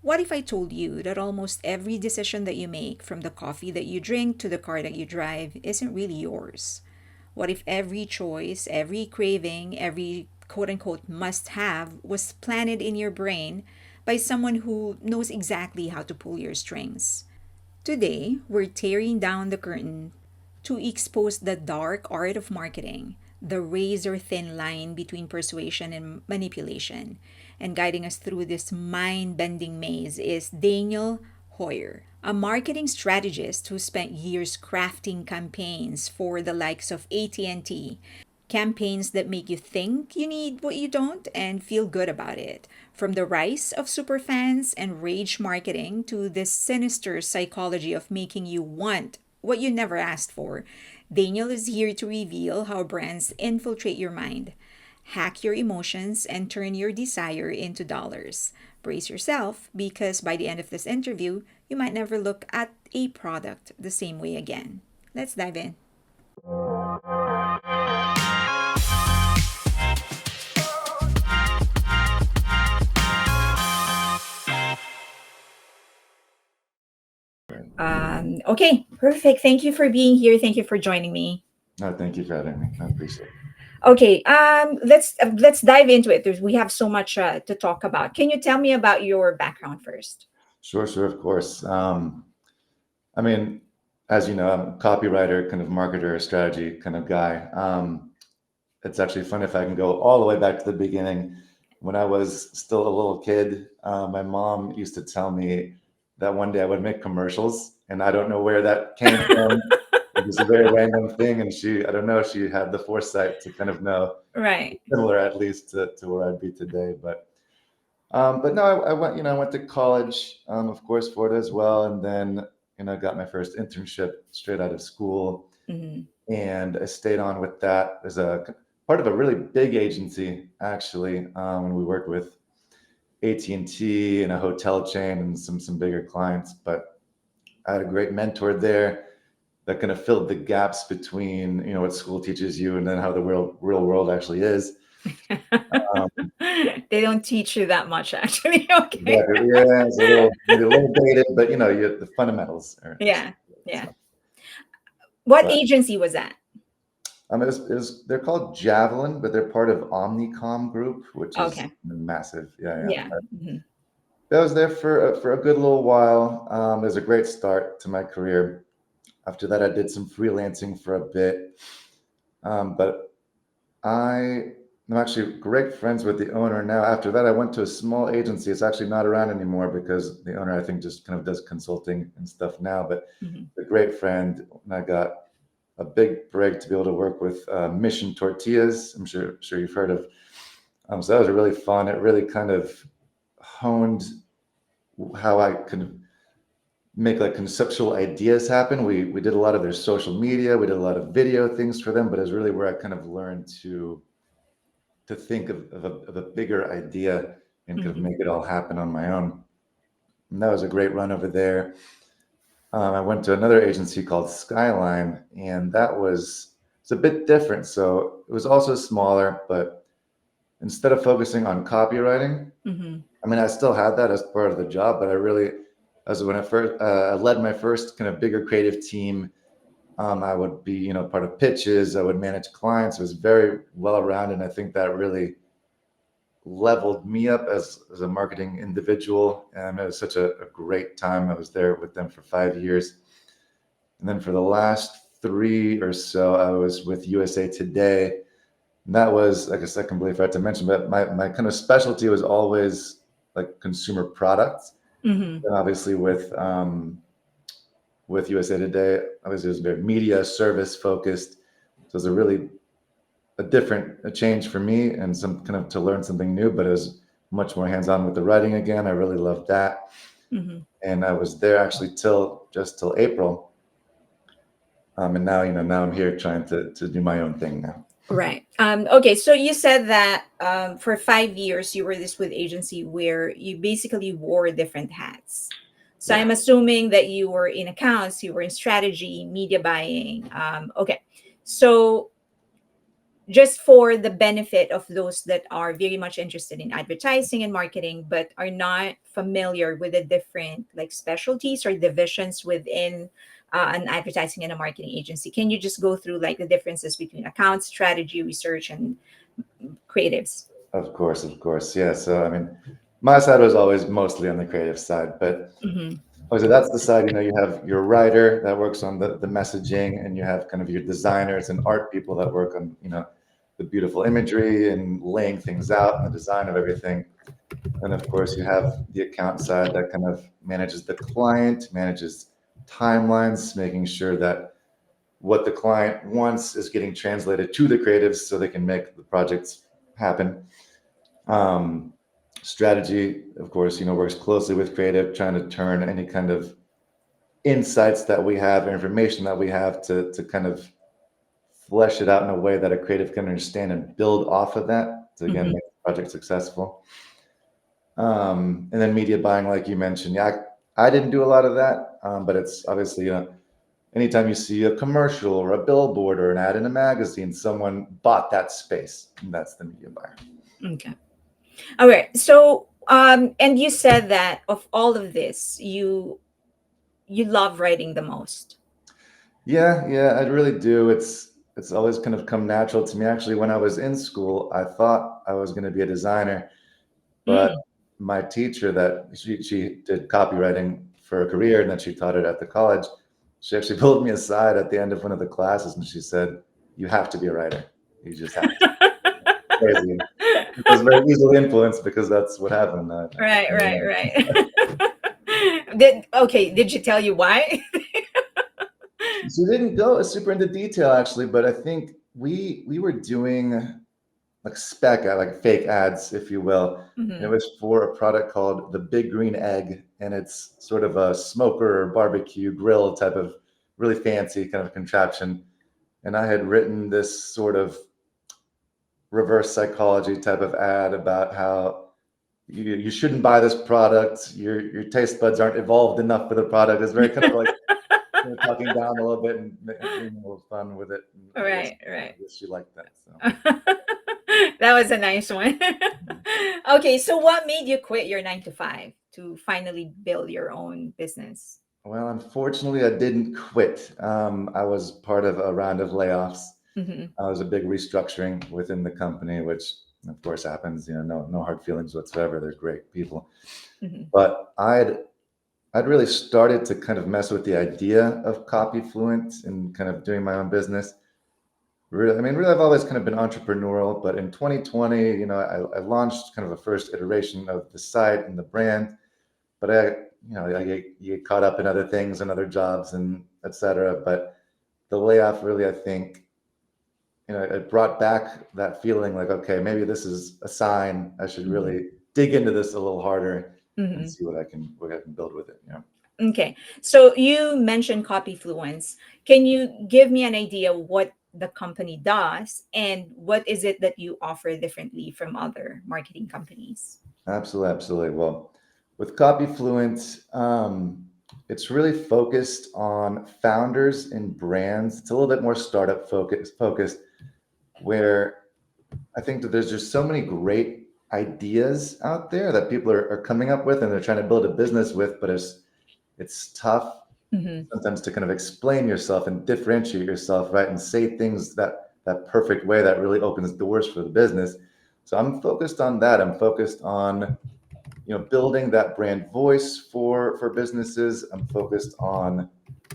What if I told you that almost every decision that you make, from the coffee that you drink to the car that you drive, isn't really yours? What if every choice, every craving, every quote unquote must have was planted in your brain by someone who knows exactly how to pull your strings? Today, we're tearing down the curtain to expose the dark art of marketing, the razor thin line between persuasion and manipulation. And guiding us through this mind bending maze is Daniel Heuer, a marketing strategist who spent years crafting campaigns for the likes of AT&T, campaigns that make you think you need what you don't and feel good about it. From the rise of superfans and rage marketing to this sinister psychology of making you want what you never asked for, Daniel is here to reveal how brands infiltrate your mind, hack your emotions, and turn your desire into dollars. Brace yourself because by the end of this interview, you might never look at a product the same way again. Let's dive in. Okay, perfect. Thank you for being here. Thank you for joining me. No, thank you for having me. I appreciate it. Okay, let's dive into it. We have so much to talk about. Can you tell me about your background first? Sure, sure, of course. I mean, as you know, I'm a copywriter, kind of marketer, strategy kind of guy. It's actually fun if I can go all the way back to the beginning. When I was still a little kid, my mom used to tell me that one day I would make commercials, and I don't know where that came from. It was a very random thing, and I don't know, she had the foresight to kind of know, Right. similar at least to where I'd be today. But no, I went, I went to college, of course, for it as well, and then, got my first internship straight out of school, Hmm. and I stayed on with that as a part of a really big agency, actually, when we worked with AT&T and T and a hotel chain and some bigger clients. But I had a great mentor there that kind of filled the gaps between, what school teaches you and then how the real world actually is. Um, They don't teach you that much, actually. Okay. Exactly. Yeah, it's a little maybe a little dated, but the fundamentals are Yeah. still good. Yeah. So, What but agency was that? they're called Javelin, but they're part of Omnicom Group, which is Okay. massive. Yeah, yeah. Yeah. Hmm. I was there for a good little while. It was a great start to my career. After that, I did some freelancing for a bit, but I'm actually great friends with the owner now. After that, I went to a small agency. It's actually not around anymore because the owner, I think, just kind of does consulting and stuff now. But Hmm. a great friend, and I got a big break to be able to work with Mission Tortillas. I'm sure you've heard of. So that was really fun. It really kind of honed how I could make like conceptual ideas happen. We did a lot of their social media. We did a lot of video things for them, but it was really where I kind of learned to think of a bigger idea and kind of Hmm. make it all happen on my own. And that was a great run over there. I went to another agency called Skyline, and that was it's a bit different. So it was also smaller, but instead of focusing on copywriting, Hmm. I mean, I still had that as part of the job, but I really, as when I first led my first kind of bigger creative team. I would be, part of pitches. I would manage clients. It was very well rounded, and I think that really leveled me up as a marketing individual. And it was such a great time. I was there with them for 5 years. And then for the last three or so, I was with USA Today. And that was like a second belief I had to mention, but my kind of specialty was always like consumer products. Hmm. And obviously with USA Today, obviously it was very media service focused. So it was a change for me and some kind of to learn something new, but it was much more hands on with the writing again. I really loved that. Hmm. And I was there actually till April. And now, now I'm here trying to do my own thing now. Right. Okay. So you said that for 5 years you were this with agency where you basically wore different hats. So Yeah. I'm assuming that you were in accounts, you were in strategy, media buying. Okay. So just for the benefit of those that are very much interested in advertising and marketing but are not familiar with the different like specialties or divisions within an advertising and a marketing agency, can you just go through like the differences between account strategy, research, and creatives? Of course. Yeah. So, I mean, my side was always mostly on the creative side, but Mm-hmm. so that's the side, you have your writer that works on the messaging, and you have kind of your designers and art people that work on, the beautiful imagery and laying things out and the design of everything. And of course, you have the account side that kind of manages the client, manages timelines, making sure that what the client wants is getting translated to the creatives so they can make the projects happen. Um, Strategy, of course, works closely with creative, trying to turn any kind of insights that we have, information that we have to kind of flesh it out in a way that a creative can understand and build off of that to again Mm-hmm. make the project successful. And then media buying, like you mentioned, yeah, I didn't do a lot of that, but it's obviously anytime you see a commercial or a billboard or an ad in a magazine, someone bought that space, and that's the media buyer. Okay. All right. So and you said that of all of this you love writing the most. Yeah, yeah, I really do. It's always kind of come natural to me. Actually, when I was in school, I thought I was going to be a designer, but Mm. my teacher that she did copywriting for a career, and then she taught it at the college. She actually pulled me aside at the end of one of the classes, and she said, "You have to be a writer. You just have to." Crazy. I was very easily influenced because that's what happened. I Right, became a right, writer. right. Did she tell you why? She didn't go super into detail actually, but I think we were doing like spec ad, like fake ads, if you will. And it Hmm. was for a product called the Big Green Egg, and it's sort of a smoker or barbecue grill type of really fancy kind of contraption. And I had written this sort of reverse psychology type of ad about how you shouldn't buy this product. Your taste buds aren't evolved enough for the product. It's very kind of like talking down a little bit and being a little fun with it. And Right, right. I guess she liked that. So. That was a nice one. Okay, so what made you quit your 9 to 5 to finally build your own business? Well, unfortunately, I didn't quit. I was part of a round of layoffs. Hmm. I was a big restructuring within the company, which of course happens. No hard feelings whatsoever. They're great people. Hmm. But I'd really started to kind of mess with the idea of Copy Fluent and kind of doing my own business. Really, I mean, really, I've always kind of been entrepreneurial, but in 2020, I launched kind of a first iteration of the site and the brand, but I get caught up in other things and other jobs and etc. But the layoff really, I think, it brought back that feeling like, okay, maybe this is a sign. I should Hmm. really dig into this a little harder and Hmm. see what I can build with it. Okay, so you mentioned Copy Fluence. Can you give me an idea what the company does and what is it that you offer differently from other marketing companies? Absolutely, absolutely. Well, with Copy Fluent, it's really focused on founders and brands. It's a little bit more startup focused, where I think that there's just so many great ideas out there that people are coming up with and they're trying to build a business with, but it's tough Hmm. sometimes to kind of explain yourself and differentiate yourself, right? And say things that perfect way that really opens doors for the business. So I'm focused on that. I'm focused on building that brand voice for businesses. I'm focused on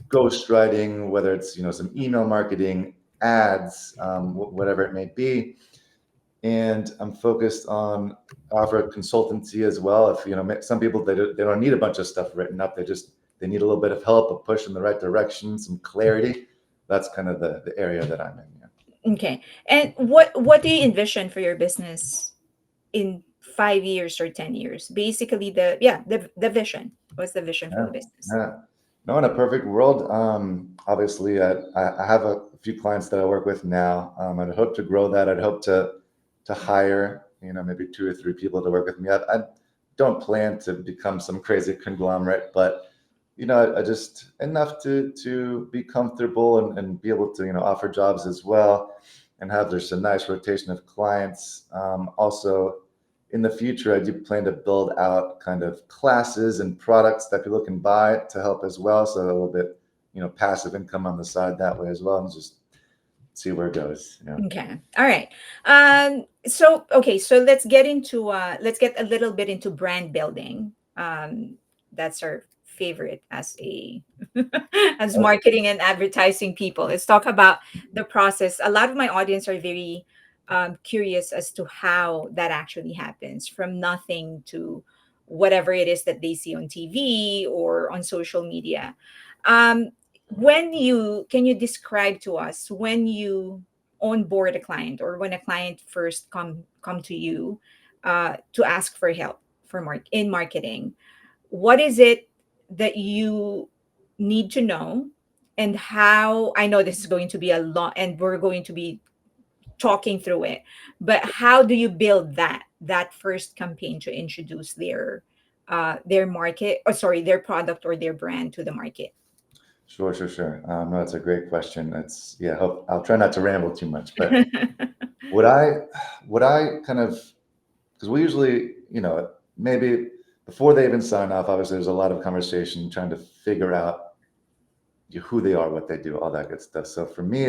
ghostwriting, whether it's some email marketing, ads, whatever it may be, and I'm focused on offer consultancy as well. If some people they don't need a bunch of stuff written up, they need a little bit of help, a push in the right direction, some clarity. That's kind of the area that I'm in. Yeah. Okay. And what do you envision for your business in 5 years or 10 years? Basically, the vision. What's the vision for Yeah, the business? yeah. No, in a perfect world, obviously, I have a few clients that I work with now. I'd hope to grow that. I'd hope to hire, maybe 2 or 3 people to work with me. I don't plan to become some crazy conglomerate, but I just enough to be comfortable and be able to offer jobs as well. and have there's a nice rotation of clients. Also, in the future, I do plan to build out kind of classes and products that people can buy to help as well. So a little bit, passive income on the side that way as well, and just see where it goes. Okay. All right. So okay, so let's get a little bit into brand building. That's our favorite as a as marketing and advertising people. Let's talk about the process. A lot of my audience are very curious as to how that actually happens from nothing to whatever it is that they see on TV or on social media. Um, when you can you describe to us when you onboard a client or when a client first come to you to ask for help for in marketing, what is it that you need to know, and how I know this is going to be a lot and we're going to be talking through it, but how do you build that first campaign to introduce their market, or sorry, their product or their brand to the market? Sure, sure, sure. No, that's a great question. That's yeah. I'll try not to ramble too much, but what I what I kind of because we usually maybe before they even sign off, obviously there's a lot of conversation trying to figure out who they are, what they do, all that good stuff. So for me,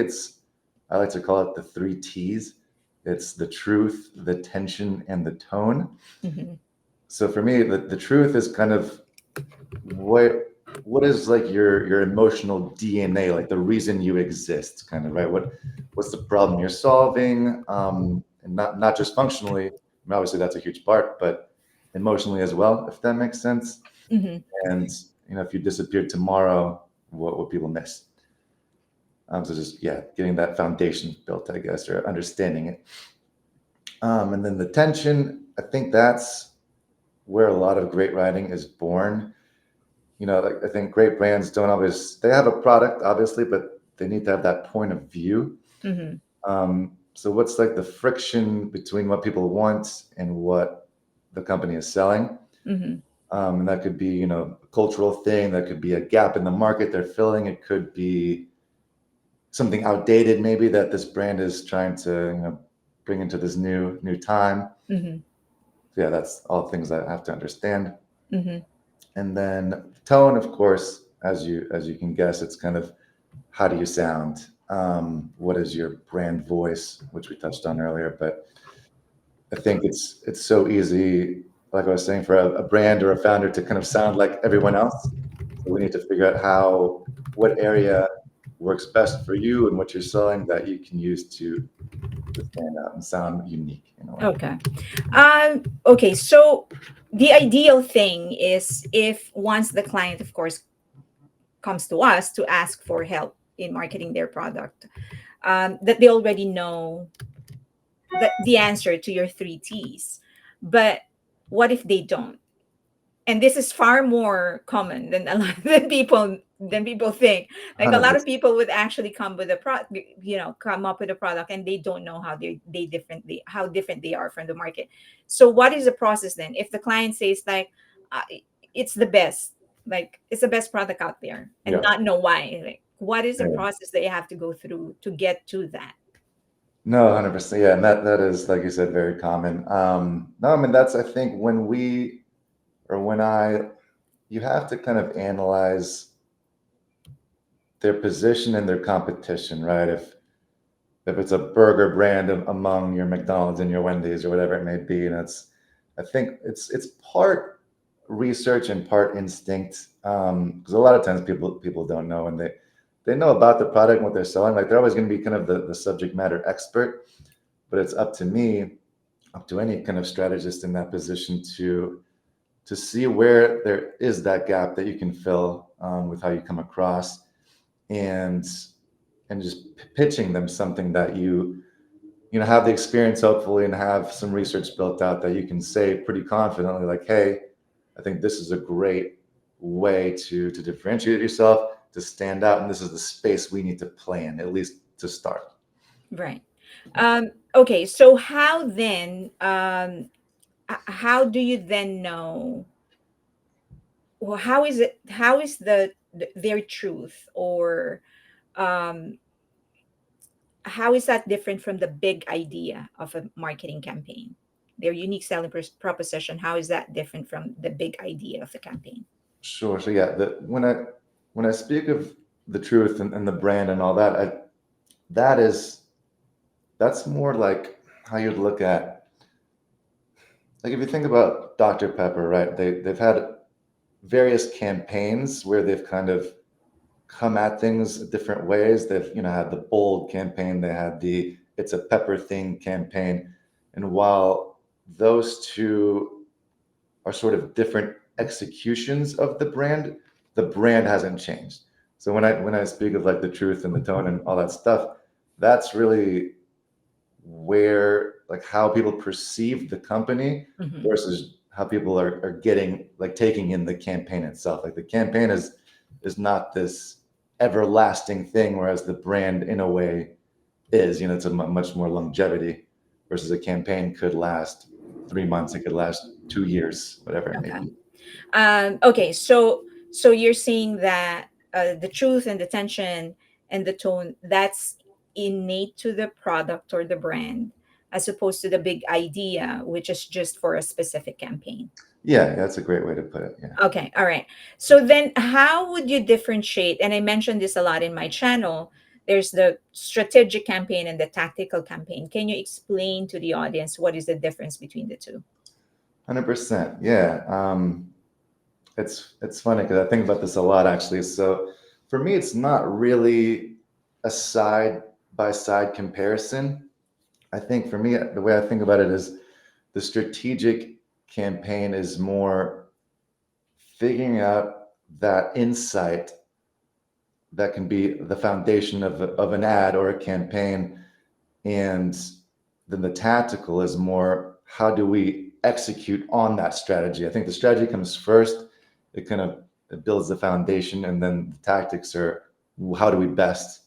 I like to call it the three T's. It's the truth, the tension, and the tone. Mhm. So for me, the truth is kind of what what is like your emotional DNA, like the reason you exist, kind of right. What's the problem you're solving, and not just functionally. I mean, obviously, that's a huge part, but emotionally as well, if that makes sense. Mhm. And if you disappeared tomorrow, what would people miss? So just yeah, getting that foundation built, I guess, or understanding it. And then the tension, I think that's where a lot of great writing is born. Like, I think great brands don't always, they have a product, obviously, but they need to have that point of view. Mhm. So what's like the friction between what people want and what the company is selling? Mhm. And that could be, a cultural thing. That could be a gap in the market they're filling. It could be something outdated, maybe that this brand is trying to, bring into this new time. Mhm. So yeah, that's all things I have to understand. Mhm. And then tone, of course, as you can guess, it's kind of how do you sound? What is your brand voice, which we touched on earlier? But I think it's so easy, like I was saying, for a brand or a founder to kind of sound like everyone else. So we need to figure out what area works best for you and what you're selling that you can use to stand out and sound unique in a way. Okay. Okay, so the ideal thing is if once the client, of course, comes to us to ask for help in marketing their product, that they already know the answer to your three T's. But what if they don't? And this is far more common than a lot than people think. Like a lot of 100%. people would actually come with a come up with a product and they don't know how how different they are from the market. So what is the process then if the client says like, uh, it's the best, like it's the best product out there, and Yeah. not know why? Like, what is the Yeah. process that you have to go through to get to that? No, 100%. Yeah, and that is, like you said, very common. No, I mean that's I think when I you have to kind of analyze their position and their competition, right? If it's a burger brand among your McDonald's and your Wendy's or whatever it may be, and I think it's part research and part instinct, because a lot of times people don't know, and they know about the product and what they're selling. Like they're always going to be kind of the subject matter expert, but it's up to me, up to any kind of strategist in that position to see where there is that gap that you can fill, with how you come across, and just pitching them something that you have the experience hopefully and have some research built out that you can say pretty confidently, like, hey, I think this is a great way to differentiate yourself, to stand out, and this is the space we need to play in, at least to start. Right. Okay, so how do you then know, well, how is their truth, or um how is that different from the big idea of a marketing campaign? Their unique selling proposition, how is that different from the big idea of the campaign? Sure. So yeah, when I speak of the truth and the brand and all that, that is that's more like how you'd look at, like if you think about Dr. Pepper, right? They've had various campaigns where they've kind of come at things different ways. They've, had the bold campaign, they had the it's a pepper thing campaign. And while those two are sort of different executions of the brand hasn't changed. So when I speak of like the truth and the tone and all that stuff, that's really where, like, how people perceive the company Hmm. versus how people are getting, like, taking in the campaign itself. Like the campaign is not this everlasting thing, whereas the brand in a way is, it's a much more longevity, versus a campaign could last 3 months, it could last 2 years, whatever it may Okay. be. Okay. So you're seeing that the truth and the tension and the tone, that's innate to the product or the brand, as opposed to the big idea, which is just for a specific campaign. Yeah, that's a great way to put it. Yeah. Okay, all right. So then how would you differentiate? And I mentioned this a lot in my channel. There's the strategic campaign and the tactical campaign. Can you explain to the audience what is the difference between the two? 100%. Yeah. It's funny because I think about this a lot, actually. So for me, it's not really a side by side comparison. I think for me, the way I think about it is the strategic campaign is more figuring out that insight that can be the foundation of an ad or a campaign. And then the tactical is more, how do we execute on that strategy? I think the strategy comes first. It kind of, it builds the foundation, and then the tactics are, how do we best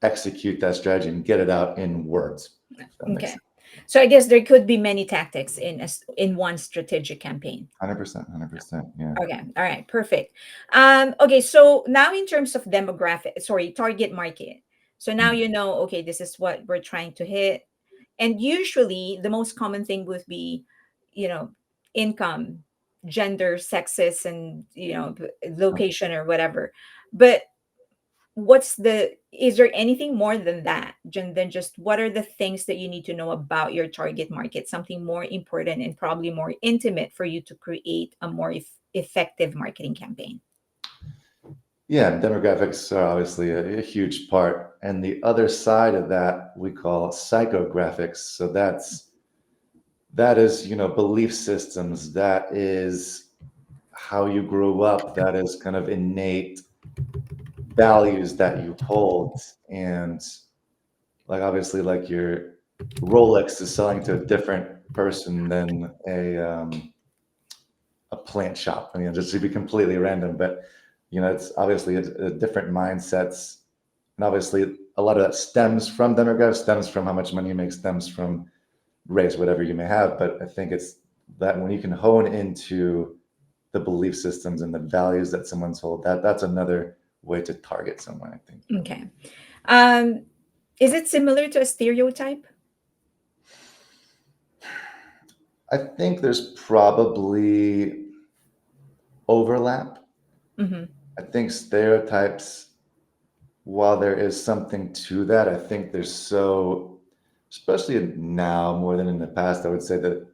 execute that strategy and get it out in words? If that makes Okay. sense. So I guess there could be many tactics in one strategic campaign. 100%, 100%. Yeah. Okay. All right. Perfect. Okay. So now in terms of demographic, sorry, target market. So now Mm. you know, okay, this is what we're trying to hit. And usually the most common thing would be, you know, income, gender, sexes, and, location or whatever. But is there anything more than that, than just what are the things that you need to know about your target market, something more important and probably more intimate for you to create a more effective marketing campaign? Yeah, demographics are obviously a huge part. And the other side of that we call psychographics. So that is, belief systems. That is how you grew up. That is kind of innate values that you hold. And like obviously, like your Rolex is selling to a different person than a plant shop. I mean, just to be completely random, but it's obviously a different mindsets. And obviously, a lot of that stems from demographics, stems from how much money you make, stems from race, whatever you may have. But I think it's that when you can hone into the belief systems and the values that someone's hold, that's another way to target someone, I think. Okay. um is it similar to a stereotype? I think there's probably overlap. Mm-hmm. I think stereotypes, while there is something to that, I think there's so, especially now more than in the past, I would say that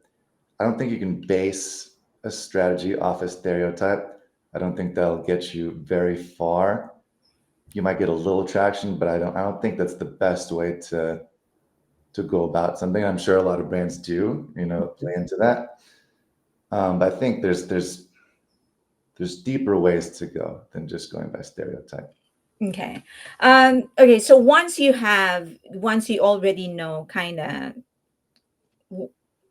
I don't think you can base a strategy off a stereotype. I don't think that'll get you very far. You might get a little traction, but I don't think that's the best way to go about something. I'm sure a lot of brands do, play into that. But I think there's deeper ways to go than just going by stereotype. Okay. Okay, so once you already know kind of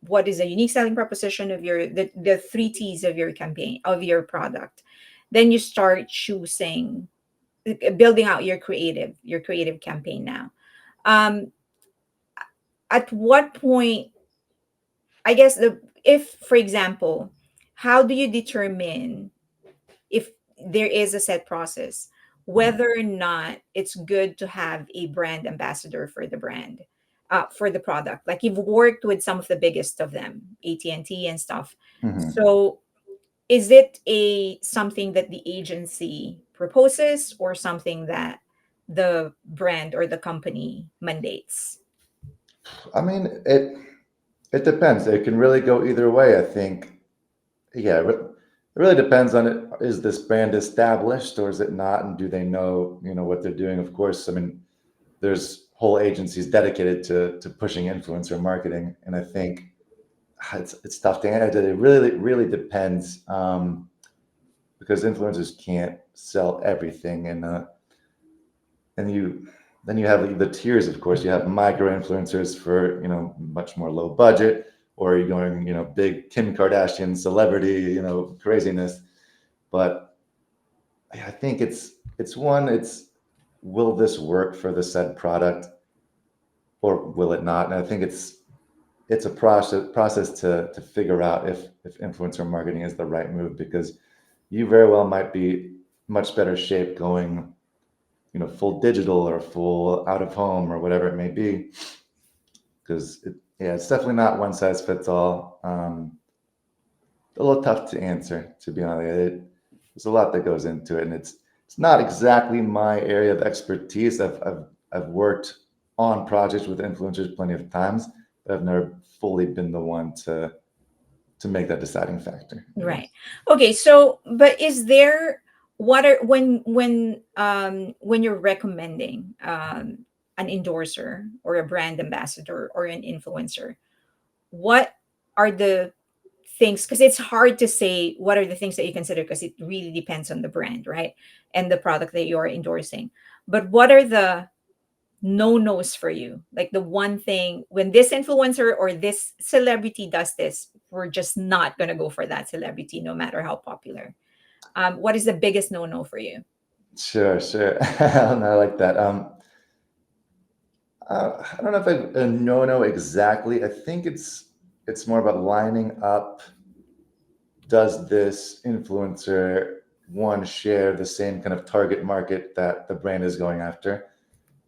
what is a unique selling proposition of the three T's of your campaign, of your product, then you start choosing, building out your creative campaign now. um at what point, I guess, the if for example, how do you determine if there is a set process? whether or not it's good to have a brand ambassador for the brand, for the product. Like you've worked with some of the biggest of them, AT&T and stuff. Mhm. So is it a something that the agency proposes or something that the brand or the company mandates? I mean, it depends. It can really go either way. I think, yeah, it really depends on it. Is this brand established or is it not? And do they know, what they're doing? Of course, I mean, there's whole agencies dedicated to pushing influencer marketing, and I think it's tough to answer. It really depends, because influencers can't sell everything, and then you have the tiers. Of course, you have micro influencers for much more low budget, or you're going big Kim Kardashian celebrity craziness. But I think it's will this work for the said product or will it not? And I think it's a process to figure out if influencer marketing is the right move, because you very well might be much better shape going full digital or full out of home or whatever it may be, because yeah, it's definitely not one size fits all. A little tough to answer, to be honest. There's a lot that goes into it, and it's not exactly my area of expertise. I've worked on projects with influencers plenty of times, but I've never fully been the one to make that deciding factor, I Right. guess. Okay. So, but is there what are when you're recommending an endorser or a brand ambassador or an influencer, what are the things? Because it's hard to say what are the things that you consider because it really depends on the brand, right, and the product that you're endorsing. But what are the no nos for you? Like the one thing when this influencer or this celebrity does this, we're just not going to go for that celebrity, no matter how popular. What is the biggest no no for you? Sure, sure. I like that. I don't know if I no exactly. I think it's more about lining up. Does this influencer, one, share the same kind of target market that the brand is going after?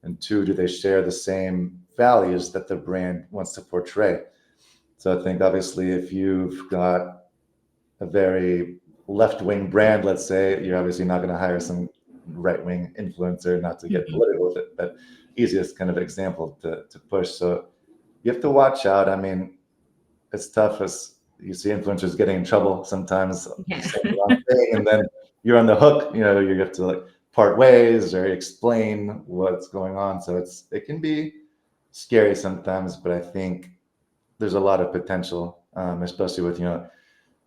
And two, do they share the same values that the brand wants to portray? So I think obviously if you've got a very left-wing brand, let's say, you're obviously not going to hire some right-wing influencer, not to get Mhm. political with it, but easiest kind of example to push. So you have to watch out. I mean, it's tough as you see influencers getting in trouble sometimes Yeah. saying the wrong thing, and then you're on the hook. You have to like part ways or explain what's going on. So it can be scary sometimes, but I think there's a lot of potential, especially with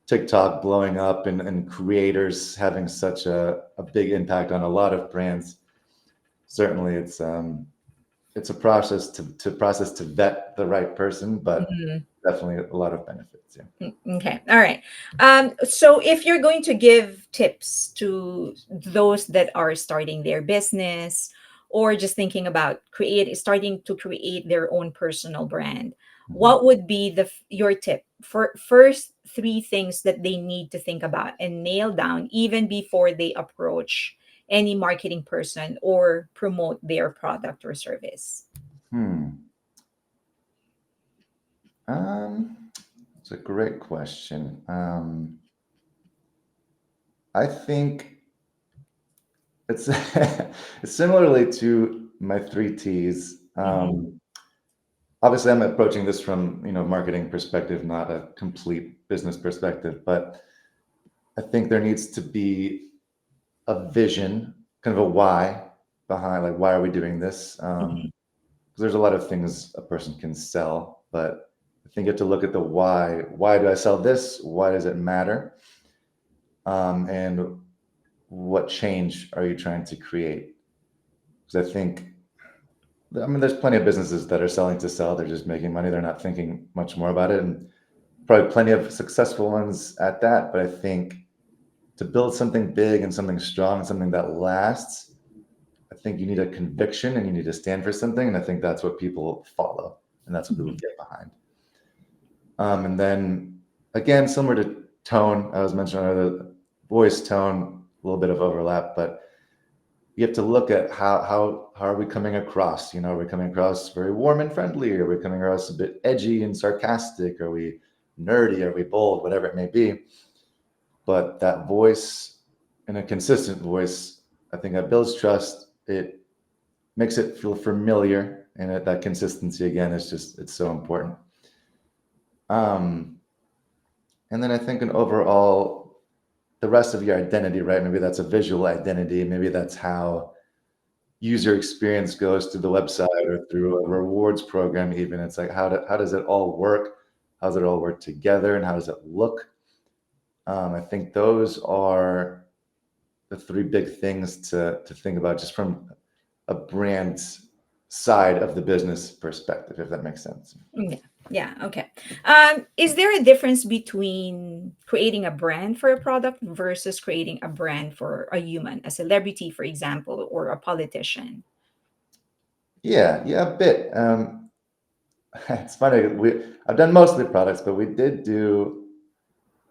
TikTok blowing up and creators having such a big impact on a lot of brands. Certainly, it's a process to vet the right person, but Mhm. definitely a lot of benefits. Yeah. Okay. All right. So if you're going to give tips to those that are starting their business or just thinking about starting to create their own personal brand, Mhm. what would be your tip for first three things that they need to think about and nail down even before they approach any marketing person or promote their product or service? Hmm. Um, it's a great question. I think it's it's similarly to my three T's. Mhm. Obviously, I'm approaching this from marketing perspective, not a complete business perspective. But I think there needs to be a vision, kind of a why behind, like, why are we doing this? Mhm. 'Cause there's a lot of things a person can sell, but I think you have to look at the why. Why do I sell this? Why does it matter? And what change are you trying to create? Because I mean, there's plenty of businesses that are selling to sell. They're just making money. They're not thinking much more about it. And probably plenty of successful ones at that. But I think to build something big and something strong and something that lasts, I think you need a conviction and you need to stand for something. And I think that's what people follow and that's what people Mhm. get behind. And then again, similar to tone, I was mentioning earlier, the voice tone, a little bit of overlap, but you have to look at how are we coming across? You know, are we coming across very warm and friendly? Are we coming across a bit edgy and sarcastic? Are we nerdy? Are we bold? Whatever it may be. But that voice and a consistent voice, I think that builds trust. It makes it feel familiar, and that consistency again is just it's so important. Um, and then I think an overall the rest of your identity, right? Maybe that's a visual identity. Maybe that's how user experience goes through the website or through a rewards program. Even it's like how does it all work? How does it all work together, and how does it look? I think those are the three big things to think about just from a brand side of the business perspective, if that makes sense. Yeah. Yeah. Okay. Is there a difference between creating a brand for a product versus creating a brand for a human, a celebrity, for example, or a politician? Yeah, yeah, a bit. It's funny. I've done mostly products, but we did do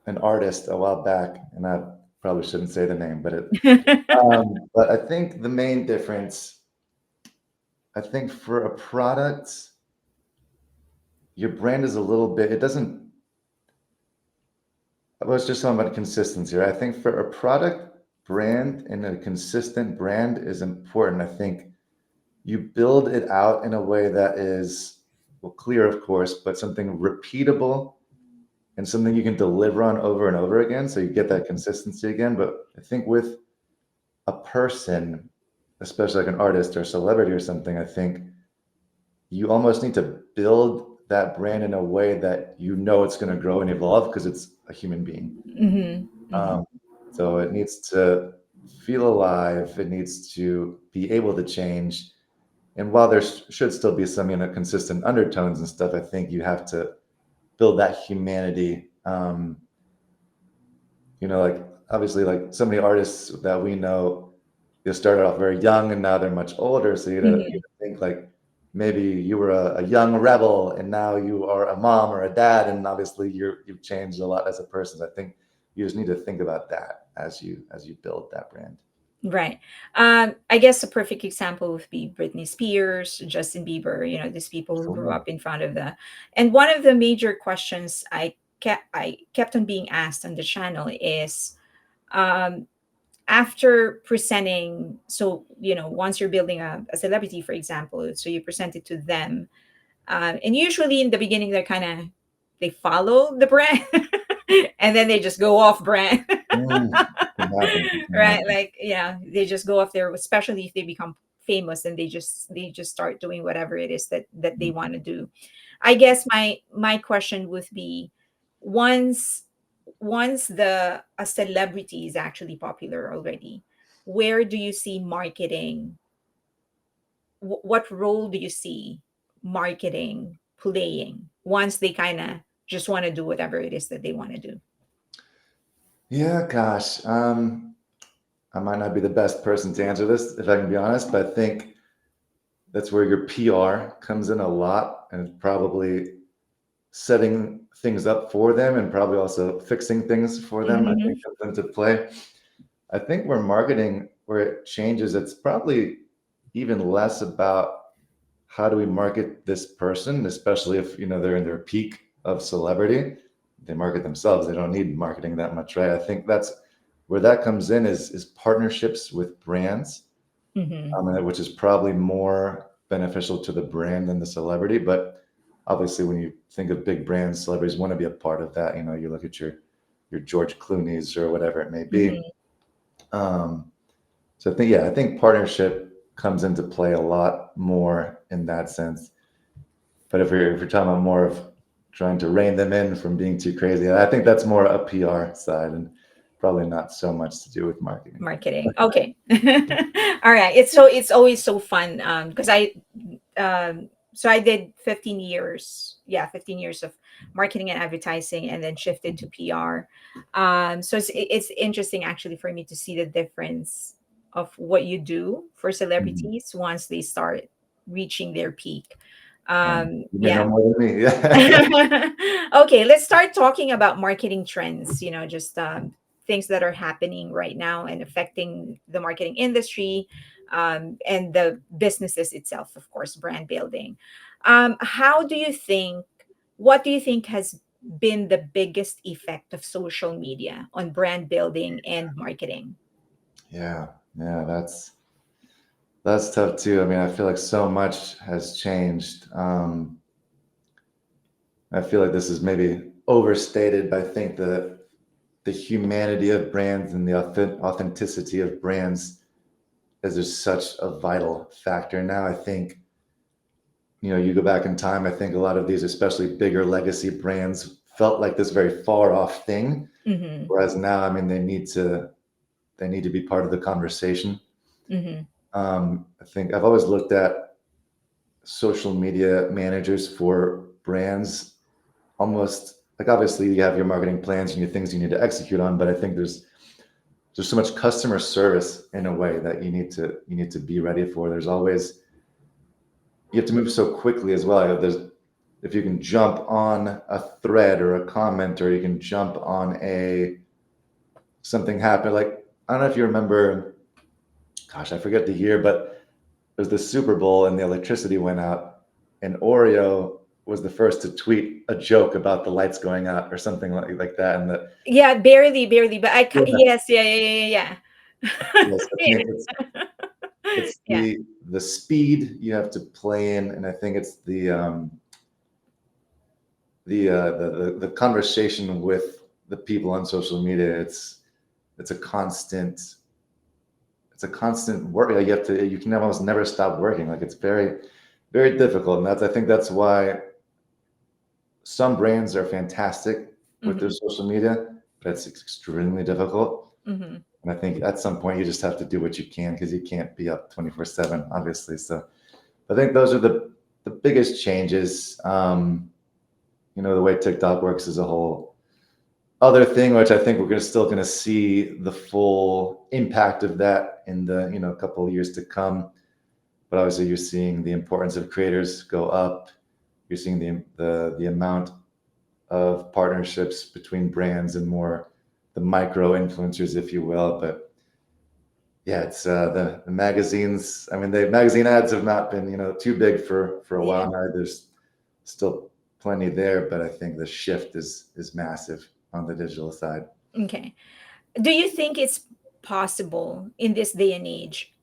an artist a while back, and I probably shouldn't say the name, but but I think the main difference, I think for a product, your brand is a little bit. It doesn't. I was just talking about consistency. Right? I think for a product brand and a consistent brand is important. I think you build it out in a way that is well clear, of course, but something repeatable and something you can deliver on over and over again, so you get that consistency again. But I think with a person, especially like an artist or a celebrity or something, I think you almost need to build that brand in a way that you know it's going to grow and evolve because it's a human being. Hmm. Hmm. Um, so it needs to feel alive. It needs to be able to change. And while there should still be some, consistent undertones and stuff, I think you have to build that humanity. Like obviously, like so many artists that we know, they started off very young and now they're much older. So you think like maybe you were a young rebel and now you are a mom or a dad, and obviously you've changed a lot as a person. I think you just need to think about that as you build that brand. Right. I guess a perfect example would be Britney Spears, Justin Bieber, these people who grew Sure. up in front of the. And one of the major questions I kept on being asked on the channel is, um, after presenting, so once you're building a celebrity, for example, so you present it to them, and usually in the beginning they follow the brand, and then they just go off brand. Can happen. Can Right, happen. like, yeah, they just go off there, especially if they become famous, and they just start doing whatever it is that they want to do. I guess my question would be, once once the a celebrity is actually popular already, where do you see marketing, what role do you see marketing playing once they kind of just want to do whatever it is that they want to do? Yeah, gosh. I might not be the best person to answer this, if I can be honest, but I think that's where your PR comes in a lot, and probably setting things up for them and probably also fixing things for them. I think Hmm. comes into play. I think where marketing, where it changes, it's probably even less about how do we market this person, especially if they're in their peak of celebrity. They market themselves. They don't need marketing that much, right? I think that's where that comes in is partnerships with brands, Hmm. which is probably more beneficial to the brand than the celebrity. But obviously, when you think of big brands, celebrities want to be a part of that. You look at your George Clooney's or whatever it may be. Hmm. Um, so I think partnership comes into play a lot more in that sense. But if you're talking about more of trying to rein them in from being too crazy, I think that's more a PR side and probably not so much to do with marketing. Marketing, okay. All right, it's always so fun, because I did 15 years, yeah, 15 years of marketing and advertising, and then shifted to PR. So it's interesting actually for me to see the difference of what you do for Mhm. celebrities once they start reaching their peak. You may know Yeah. more than me. Yeah. Okay, let's start talking about marketing trends, just things that are happening right now and affecting the marketing industry, and the businesses itself, of course, brand building. How do you think, what do you think has been the biggest effect of social media on brand building and marketing? Yeah, yeah, that's tough too. I mean, I feel like so much has changed. I feel like this is maybe overstated, but I think the humanity of brands and the authenticity of brands is just such a vital factor now. I think, you go back in time, I think a lot of these, especially bigger legacy brands, felt like this very far off thing. Mm-hmm. Whereas now, I mean, they need to be part of the conversation. Mm-hmm. I think I've always looked at social media managers for brands almost like, obviously you have your marketing plans and your things you need to execute on, but I think there's so much customer service in a way that you need to be ready for. There's always, you have to move so quickly as well. If you can jump on a thread or a comment, or you can jump on a something happen, like, I don't know if you remember, gosh, I forget the year, but it was the Super Bowl and the electricity went out, and Oreo was the first to tweet a joke about the lights going out or something like that. And the Yeah, barely, barely, but yeah, yes, yeah, yeah, yeah, yes, I yeah. think it's Yeah. the speed you have to play in, and I think it's the conversation with the people on social media. It's a constant it's a constant work. Like, you can almost never stop working. Like, it's very, very difficult, and I think that's why some brands are fantastic with their Mm-hmm. social media, but it's extremely difficult. Mm-hmm. And I think at some point you just have to do what you can, because you can't be up 24/7, obviously. So I think those are the biggest changes. The way TikTok works is a whole other thing, which I think we're still going to see the full impact of that in the couple of years to come. But obviously, you're seeing the importance of creators go up. You're seeing the amount of partnerships between brands and more the micro influencers, if you will. But yeah, it's the magazines. I mean, the magazine ads have not been too big for a Yeah. while now. There's still plenty there, but I think the shift is massive on the digital side. Okay. Do you think it's possible in this day and age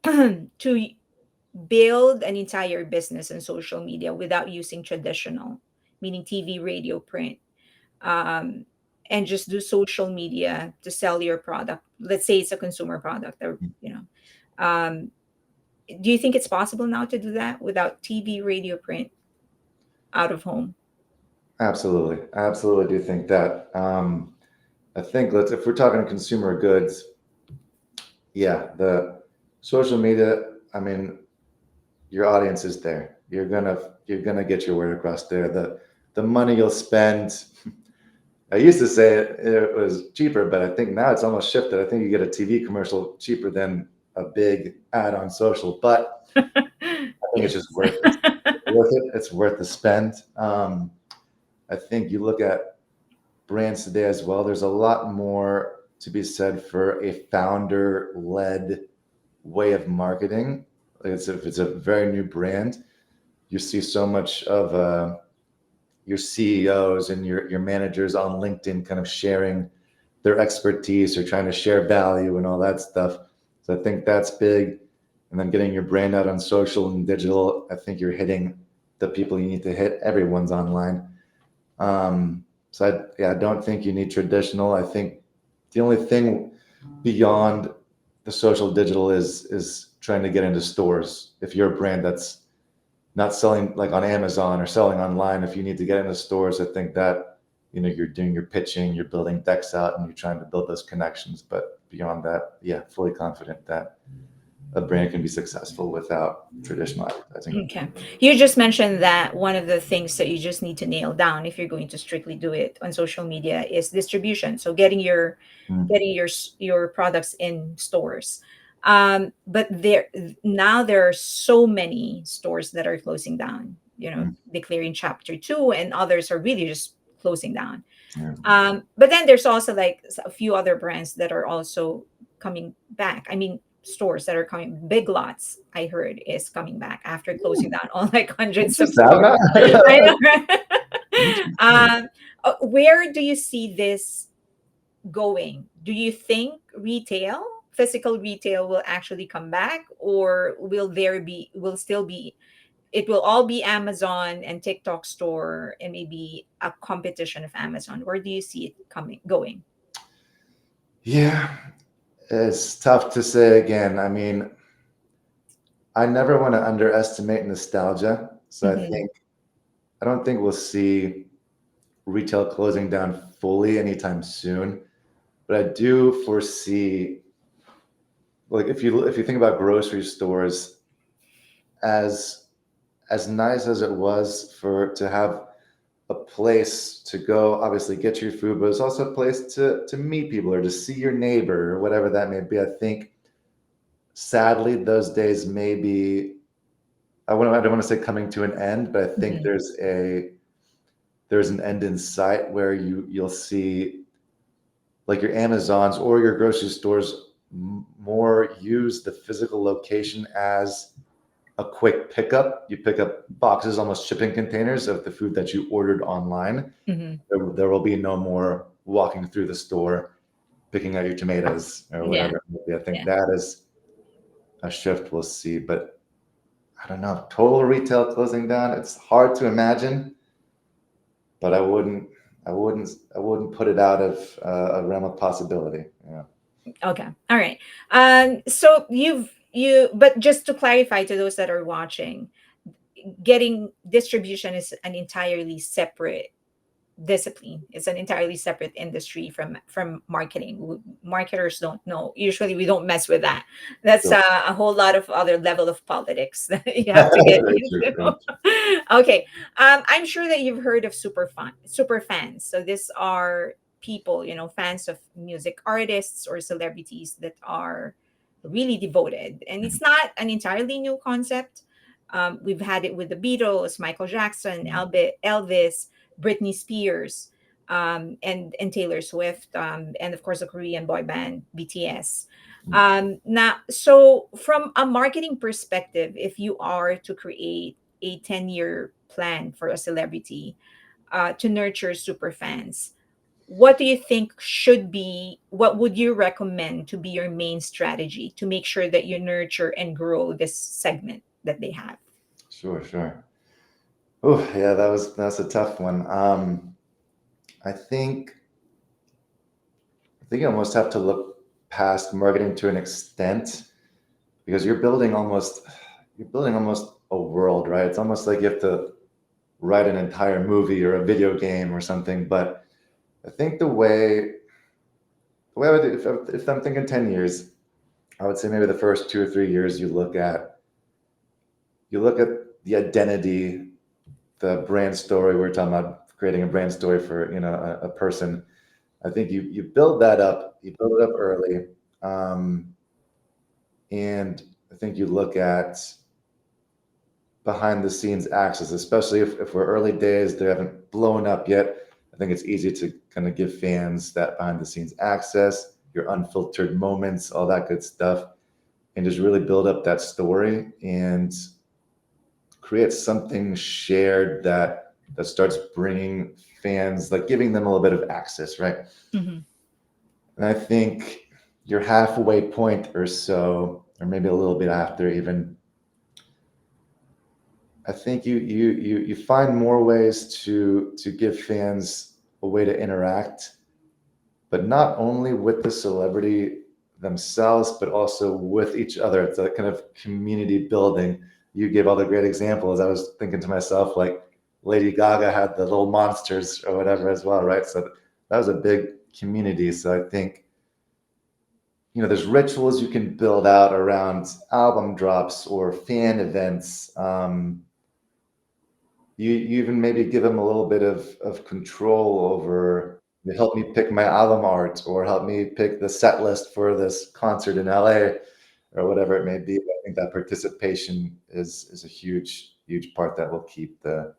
to build an entire business on social media without using traditional, meaning TV, radio, print, um, and just do social media to sell your product? Let's say it's a consumer product, or um, do you think it's possible now to do that without TV, radio, print, out of home? Absolutely, absolutely do think that. I think, if we're talking consumer goods, yeah, the social media. I mean, your audience is there. You're gonna get your word across there. The money you'll spend. I used to say it was cheaper, but I think now it's almost shifted. I think you get a TV commercial cheaper than a big ad on social, but I think it's Yes. just worth it. It's worth the spend. I think you look at brands today as well. There's a lot more to be said for a founder-led way of marketing. If it's a very new brand, you see so much of your CEOs and your managers on LinkedIn kind of sharing their expertise or trying to share value and all that stuff. So I think that's big. And then getting your brand out on social and digital, I think you're hitting the people you need to hit. Everyone's online. So I don't think you need traditional. I think the only thing beyond the social digital is trying to get into stores. If you're a brand that's not selling like on Amazon or selling online, if you need to get into stores, I think that you're doing your pitching, you're building decks out, and you're trying to build those connections. But beyond that, yeah, fully confident that a brand can be successful without traditional advertising. Okay. You just mentioned that one of the things that you just need to nail down if you're going to strictly do it on social media is distribution. So Mm, getting your products in stores. But there are so many stores that are closing down, mm. declaring chapter 2, and others are really just closing down. Yeah. But then there's also like a few other brands that are also coming back. I mean, stores that are coming. Big Lots, I heard, is coming back after closing down all like hundreds of Interesting. I'm stores. not I know, right? interesting. Where do you see this going? Do you think physical retail will actually come back, or will still be, it will all be Amazon and TikTok store and maybe a competition of Amazon? Where do you see it going? Yeah, it's tough to say again. I mean, I never want to underestimate nostalgia. So Mm-hmm. I don't think we'll see retail closing down fully anytime soon. But I do foresee, like, if you think about grocery stores, as as nice as it was for to have a place to go, obviously get your food, but it's also a place to meet people or to see your neighbor or whatever that may be. I think sadly those days may be, I don't want to say coming to an end, but I think Mm-hmm. there's an end in sight where you'll see like your Amazons or your grocery stores more use the physical location as a quick pickup. You pick up boxes, almost shipping containers of the food that you ordered online. Mm-hmm. There will be no more walking through the store, picking out your tomatoes or Yeah. whatever it may be. I think Yeah. that is a shift we'll see, but I don't know. Total retail closing down, it's hard to imagine, but I wouldn't put it out of a realm of possibility. Yeah. Okay. All right. So but just to clarify to those that are watching, getting distribution is an entirely separate discipline. It's an entirely separate industry from marketing. Marketers don't know. Usually, we don't mess with that. That's Sure. a whole lot of other level of politics that you have to get Very true. into. Very true. Okay, I'm sure that you've heard of super fans. So these are people, fans of music artists or celebrities that are really devoted, and it's not an entirely new concept. We've had it with the Beatles, Michael Jackson, Elvis, Britney Spears, and Taylor Swift, and of course the Korean boy band BTS. Now, so from a marketing perspective, if you are to create a 10-year plan for a celebrity to nurture super fans, what do you think what would you recommend to be your main strategy to make sure that you nurture and grow this segment that they have? Sure, sure. Oh, yeah, that's a tough one. I think I think you almost have to look past marketing to an extent because you're building almost a world, right? It's almost like you have to write an entire movie or a video game or something. But I think the way I would do, if I'm thinking 10 years, I would say maybe the first 2 or 3 years you look at the identity, the brand story. We're talking about creating a brand story for a person. I think you build that up, you build it up early, um, and I think you look at behind the scenes access, especially if we're early days, they haven't blown up yet. I think it's easy to kind of give fans that behind the scenes access, your unfiltered moments, all that good stuff, and just really build up that story and create something shared that starts bringing fans, like giving them a little bit of access, right? Mm-hmm. And I think your halfway point or so, or maybe a little bit after even, I think you find more ways to give fans a way to interact, but not only with the celebrity themselves, but also with each other. It's a kind of community building. You gave all the great examples. I was thinking to myself, like Lady Gaga had the little monsters or whatever as well, right? So that was a big community. So I think there's rituals you can build out around album drops or fan events. You even maybe give them a little bit of control over, help me pick my album art or help me pick the set list for this concert in LA or whatever it may be. I think that participation is a huge part that will keep the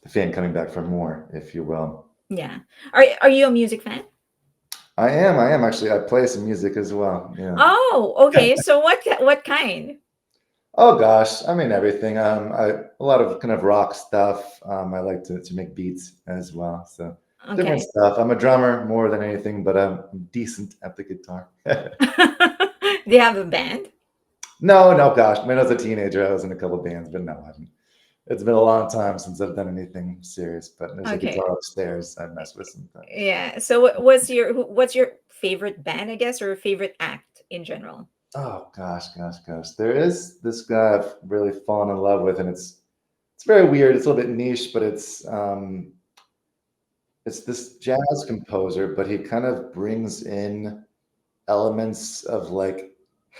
fan coming back for more, if you will. Yeah. Are you a music fan? I am actually. I play some music as well. Yeah. Oh, okay. So what kind? Oh gosh, I mean everything. A lot of kind of rock stuff. I like to make beats as well. So different Okay. stuff. I'm a drummer more than anything, but I'm decent at the guitar. Do you have a band? No, no, gosh. When I was a teenager, I was in a couple bands, but no, I haven't. It's been a long time since I've done anything serious. But there's a Okay. guitar upstairs I mess with sometimes. Yeah. So what's your favorite band, I guess, or favorite act in general? Oh gosh. There is this guy I've really fallen in love with, and it's very weird. It's a little bit niche, but it's this jazz composer, but he kind of brings in elements of like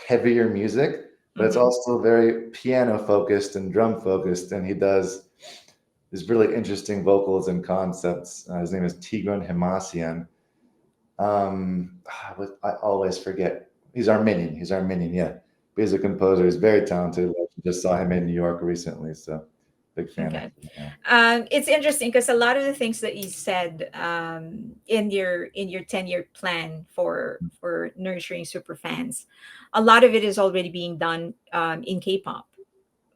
heavier music, but it's Mm-hmm. also very piano focused and drum focused, and he does these really interesting vocals and concepts. His name is Tigran Hamasyan. I always forget. He's Armenian. He's Armenian, yeah. But he's a composer. He's very talented. I just saw him in New York recently, so big fan of Okay. him. Yeah. It's interesting because a lot of the things that you said in your 10-year plan for nurturing super fans, a lot of it is already being done in K-pop.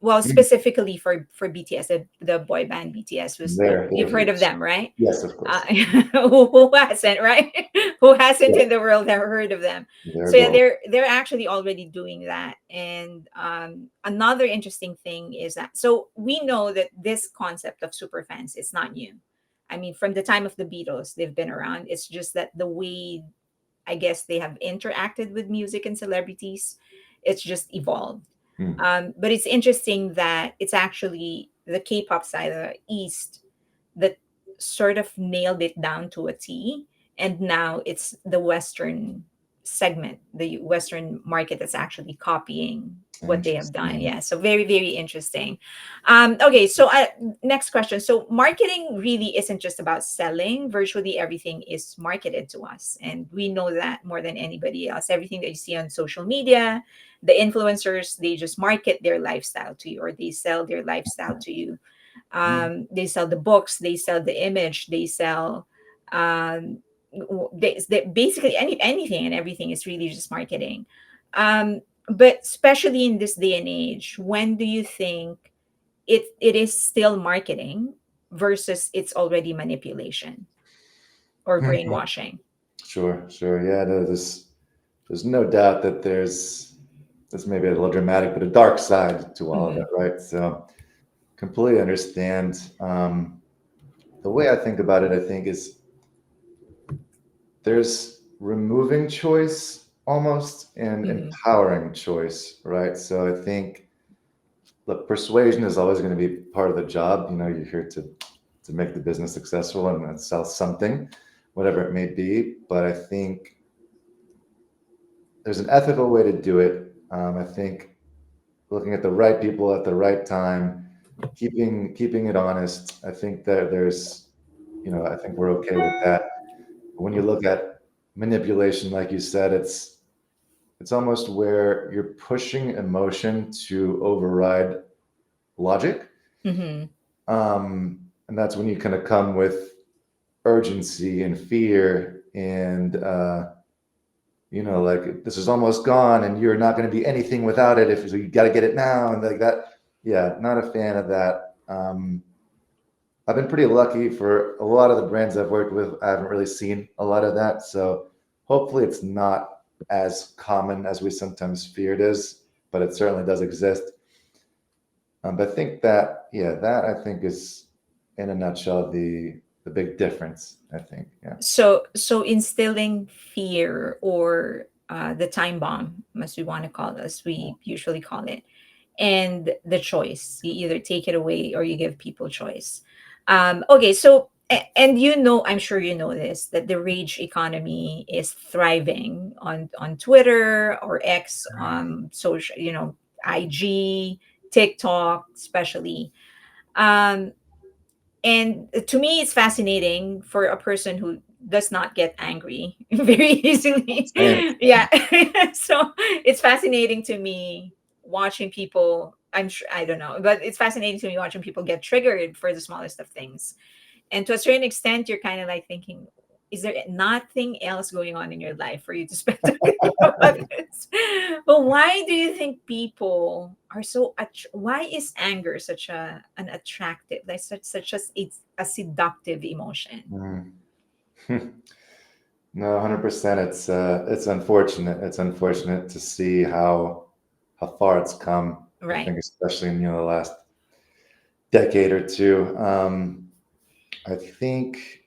Well, Mm, specifically for BTS, the boy band BTS was they're you've heard of huge. them, right? Yes, of Uh, course. who hasn't, right? Who hasn't Yeah, in the world ever heard of them? they're So yeah, gold. they're actually already doing that. And another interesting thing is that so we know that this concept of super fans is not new. I mean, from the time of the Beatles, they've been around. It's just that the way I guess they have interacted with music and celebrities, it's just evolved. Hmm. But it's interesting that it's actually the K-pop side of the East that sort of nailed it down to a T. And now it's the Western segment, the Western market that's actually copying what they have done. Interesting. Yeah. So very, very interesting. Okay. So next question. So marketing really isn't just about selling. Virtually everything is marketed to us. And we know that more than anybody else. Everything that you see on social media, the influencers, they just market their lifestyle to you or they sell their lifestyle to you. Hmm. They sell the books, they sell the image, they sell they basically anything and everything is really just marketing. But especially in this day and age, when do you think it is still marketing versus it's already manipulation or brainwashing? Sure. Yeah, there's no doubt that there's this may be a little dramatic, but a dark side to all of Hmm. it, right? So completely understand. The way I think about it, I think, is there's removing choice almost and Hmm. empowering choice, right? So I think, look, persuasion is always going to be part of the job. You know, you're here to make the business successful and sell something, whatever it may be. But I think there's an ethical way to do it. I think looking at the right people at the right time, keeping it honest. I think that I think we're okay with that. But when you look at manipulation, like you said, it's almost where you're pushing emotion to override logic, Hmm. and that's when you kind of come with urgency and fear and like this is almost gone and you're not going to be anything without it if so you got to get it now and like that. Yeah, not a fan of that. I've been pretty lucky for a lot of the brands I've worked with. I haven't really seen a lot of that, so hopefully it's not as common as we sometimes fear it is, but it certainly does exist. But I think that, yeah, that I think is in a nutshell the big difference, I think. Yeah. So instilling fear or the time bomb, as we want to call this, we usually call it, and the choice. You either take it away or you give people choice. Okay, so and you know, I'm sure you know this that the rage economy is thriving on Twitter or X, social, IG, TikTok, especially. Um, and to me it's fascinating for a person who does not get angry very easily. Same. Yeah. So it's fascinating to me watching people, I'm sure, I don't know, but it's fascinating to me watching people get triggered for the smallest of things. And to a certain extent, you're kind of like thinking, is there nothing else going on in your life for you to spend time thinking about this? But why do you think people are so why is anger such an attractive, like such as it's a seductive emotion? Mm. No, 100%. It's unfortunate. It's unfortunate to see how far it's come. I Right. think, especially in the last decade or two. I think,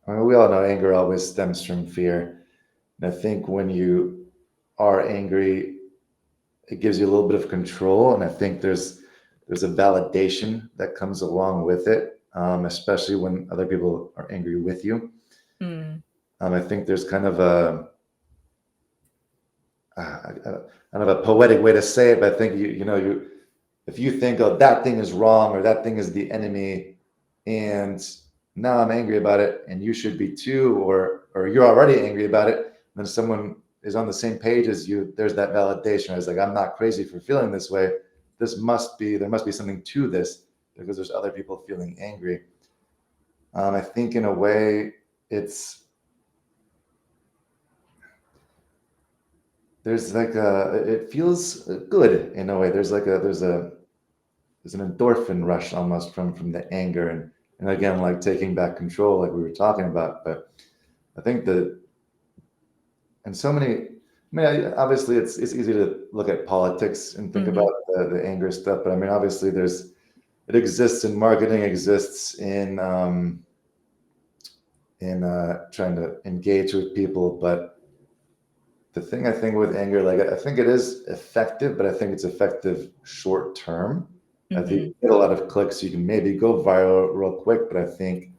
I mean, we all know anger always stems from fear, and I think when you are angry, it gives you a little bit of control, and I think there's a validation that comes along with it, especially when other people are angry with you. Mm, I think there's kind of a kind of a poetic way to say it, but I think you if you think, oh, that thing is wrong or that thing is the enemy, and now I'm angry about it, and you should be too, or you're already angry about it, then someone is on the same page as you. There's that validation. It's like, I'm not crazy for feeling this way. There must be something to this because there's other people feeling angry. I think in a way, it's there's like a it feels good in a way. There's an endorphin rush almost from the anger and again, like taking back control, like we were talking about. But I think that and so many, I mean, obviously it's easy to look at politics and think mm-hmm, about the anger stuff, but I mean, obviously it exists in marketing, exists in trying to engage with people. But the thing I think with anger, like I think it is effective, but I think it's effective short term. I think mm-hmm. you get a lot of clicks, you can maybe go viral real quick, but I think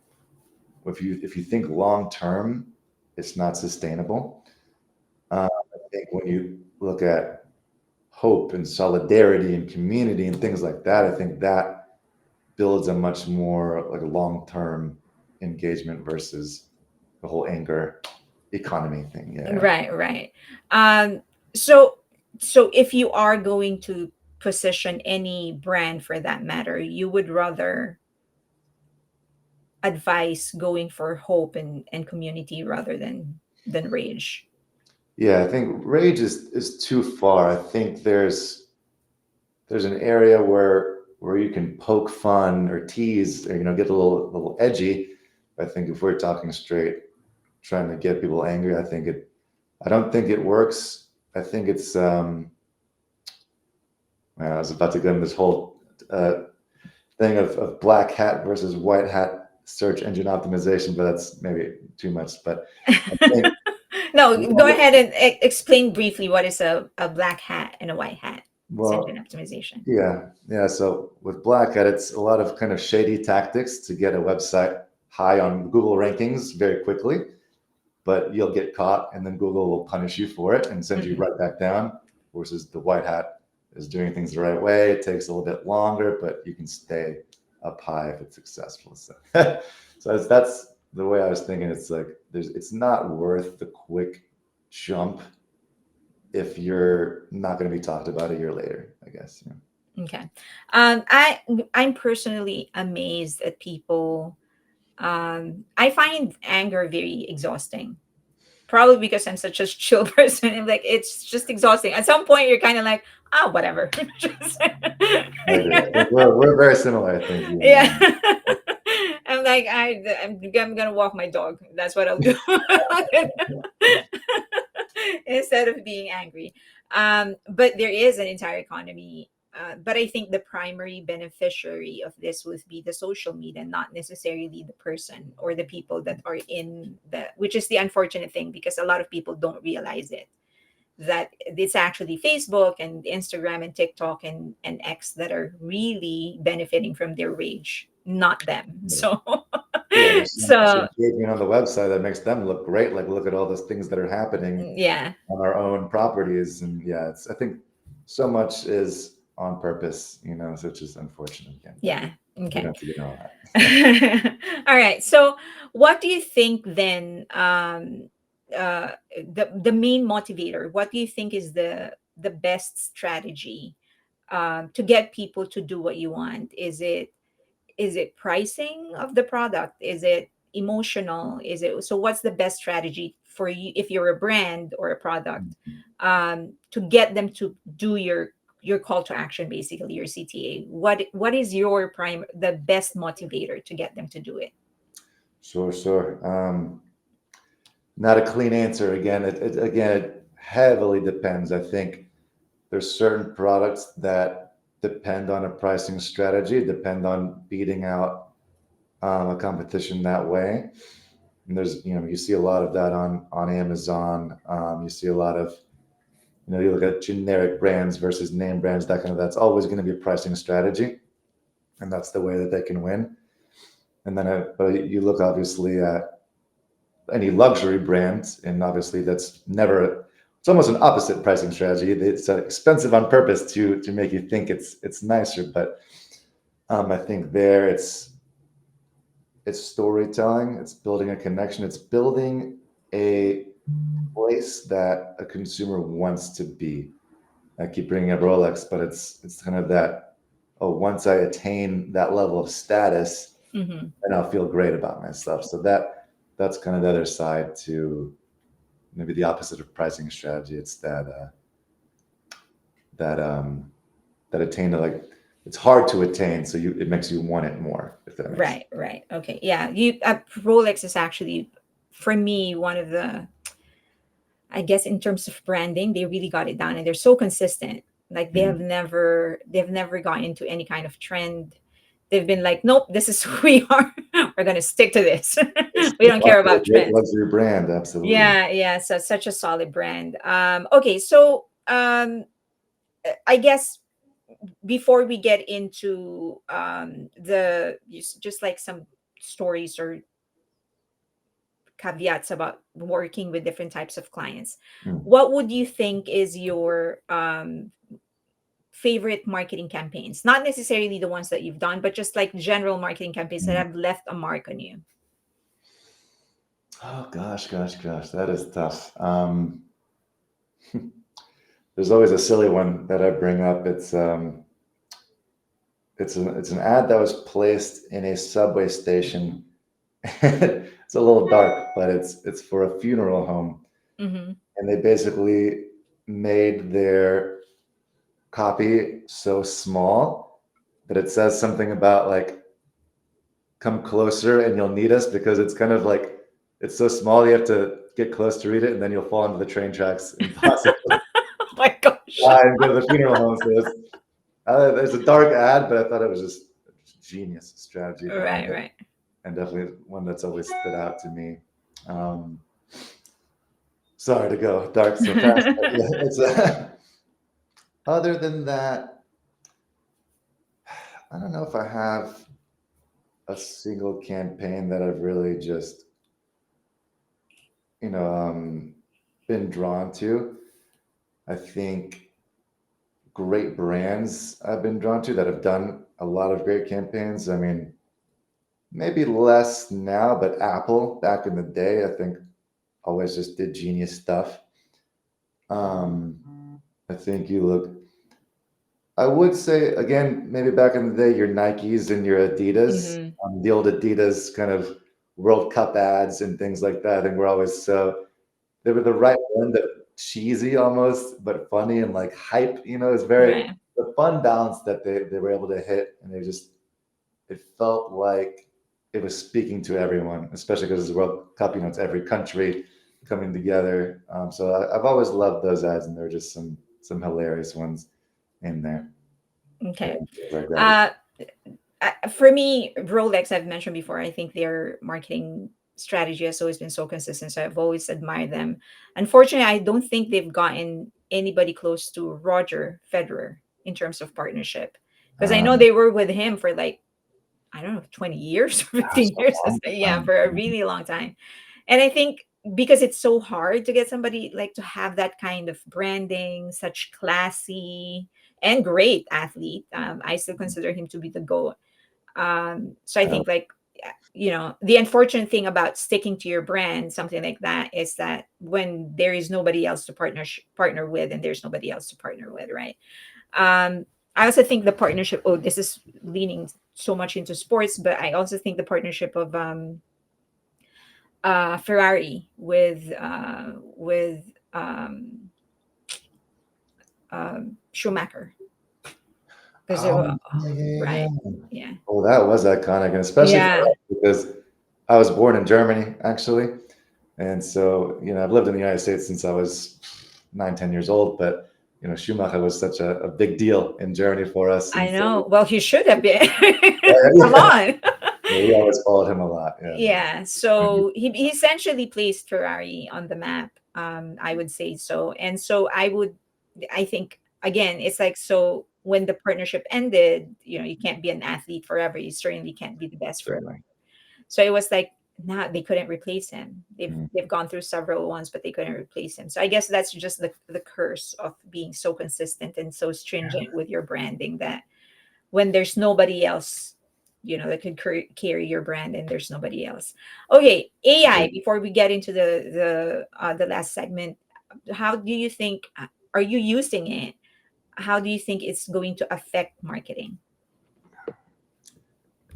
if you think long term, it's not sustainable. I think when you look at hope and solidarity and community and things like that, I think that builds a much more like a long term engagement versus the whole anger economy thing. Yeah. Right, right. Um, so so if you are going to position any brand for that matter, you would rather advise going for hope and community rather than rage. Yeah, I think rage is too far. I think there's an area where you can poke fun or tease or get a little edgy. I think if we're talking straight, trying to get people angry, I don't think it works. I think it's I was about to go into this whole thing of black hat versus white hat search engine optimization, but that's maybe too much. But I think No, go ahead and explain briefly what is a black hat and a white hat engine well, optimization. yeah. So with black hat, it's a lot of kind of shady tactics to get a website high on Google rankings very quickly, but you'll get caught, and then Google will punish you for it and send you Hmm. right back down. Versus the white hat is doing things the right way. It takes a little bit longer, but you can stay up high if it's successful. So, so that's the way I was thinking. It's like it's not worth the quick jump if you're not going to be talked about a year later, I guess. Yeah. Okay. I'm personally amazed at people. I find anger very exhausting. Probably because I'm such a chill person. I'm like, it's just exhausting. At some point, you're kind of like, oh, whatever. Just- I agree. I think we're very similar. I think you and yeah. me. I'm like, I'm gonna walk my dog. That's what I'll do instead of being angry. But there is an entire economy. But I think the primary beneficiary of this would be the social media, not necessarily the person or the people that are in the, which is the unfortunate thing because a lot of people don't realize it, that it's actually Facebook and Instagram and TikTok and X that are really benefiting from their rage, not them. So, Yeah, there's so much so engagement on the website that makes them look great. Like, look at all those things that are happening yeah, on our own properties, and yeah, I think so much is on purpose, which is unfortunate again. But yeah, we don't okay. have to get into all that. All right. So, what do you think then? The main motivator. What do you think is the best strategy to get people to do what you want? Is it pricing of the product? Is it emotional? Is it so? What's the best strategy for you if you're a brand or a product, to get them to do your call to action, basically your CTA? What is your prime the best motivator to get them to do it? Sure, sure. Not a clean answer. It heavily depends. I think there's certain products that depend on a pricing strategy, depend on beating out a competition that way. And there's, you see a lot of that on Amazon. You see a lot of, you look at generic brands versus name brands, that's always going to be a pricing strategy, and that's the way that they can win. And then, but you look obviously at any luxury brand, and obviously that's never. It's almost an opposite pricing strategy. It's expensive on purpose to make you think it's nicer. But I think there it's storytelling. It's building a connection. It's building a place that a consumer wants to be. I keep bringing up Rolex, but it's kind of that. Oh, once I attain that level of status, Hmm. and I'll feel great about myself. So that's kind of the other side to maybe the opposite of pricing strategy. It's that that attain like it's hard to attain, so it makes you want it more. If that makes sense. Right, right. Okay. Yeah. Rolex is actually, for me, one of the, I guess, in terms of branding, they really got it down, and they're so consistent. Like Mhm. they've never gone into any kind of trend. They've been like, nope, this is who we are. We're gonna stick to this. We It's don't care also a about great trends. luxury brand, absolutely. Yeah, yeah. So such a solid brand. Okay, so I guess before we get into just like some stories or caveats about working with different types of clients, Mm. what would you think is your favorite marketing campaigns? Not necessarily the ones that you've done, but just like general marketing campaigns that Mm. have left a mark on you. Oh gosh, that is tough. There's always a silly one that I bring up. It's an ad that was placed in a subway station. It's a little dark, but it's for a funeral home, Mm-hmm. and they basically made their copy so small that it says something about like come closer and you'll need us, because it's kind of like it's so small you have to get close to read it, and then you'll fall into the train tracks and possibly Oh my gosh. die and go to the funeral home. So it's a dark ad, but I thought it was just genius strategy behind Right, it, right. and definitely one that's always stood out to me. Um, Sorry to go dark so fast, but yeah, it's other than that, I don't know if I have a single campaign that I've really just you know um, been drawn to. I think great brands I've been drawn to that have done a lot of great campaigns. I mean, maybe less now, but Apple back in the day, I think always just did genius stuff. I think you look. I would say again, maybe back in the day, your Nikes and your Adidas, Hmm. the old Adidas kind of World Cup ads and things like that. I think were always so they were the right blend of cheesy almost, but funny and like hype. It's very Right. the fun balance that they were able to hit, and it felt like it was speaking to everyone, especially because it's the World Cup. It's every country coming together. So I've always loved those ads, and there were just some hilarious ones in there. Okay. Like that. Uh, for me, Rolex, I've mentioned before, I think their marketing strategy has always been so consistent. So I've always admired them. Unfortunately, I don't think they've gotten anybody close to Roger Federer in terms of partnership. Because I know Um, they were with him for like, I don't know, 20 years or gosh, 15 years. Yeah, for a really long time. And I think because it's so hard to get somebody like to have that kind of branding, such classy and great athlete, I still consider him to be the GOAT. So I I don't, think like, the unfortunate thing about sticking to your brand, something like that, is that when there is nobody else to partner with, and there's nobody else to partner with, right? I also think the partnership. Oh, this is leaning so much into sports, but I also think the partnership of Ferrari with um, Schumacher, because they were Oh, yeah, yeah, yeah. right, Yeah. yeah, Oh, that was iconic, and especially for yeah. us because I was born in Germany, actually. And so, I've lived in the United States since I was 9, 10 years old, but, Schumacher was such a big deal in Germany for us. I And so, know. Well, he should have been. Come yeah, on. we always followed him a lot. Yeah. Yeah, Mhm. so he essentially placed Ferrari on the map. I would say so. And so I think, again, it's like, so when the partnership ended, you can't be an athlete forever. You certainly can't be the best forever. Certainly. So it was like, they couldn't replace him. They've Mhm. they've gone through several ones, but they couldn't replace him. So I guess that's just the curse of being so consistent and so stringent with your branding, that when there's nobody else, that could carry your brand, and there's nobody else. Okay, AI. Agreed. Before we get into the last segment, how do you think? Are you using it? How do you think it's going to affect marketing?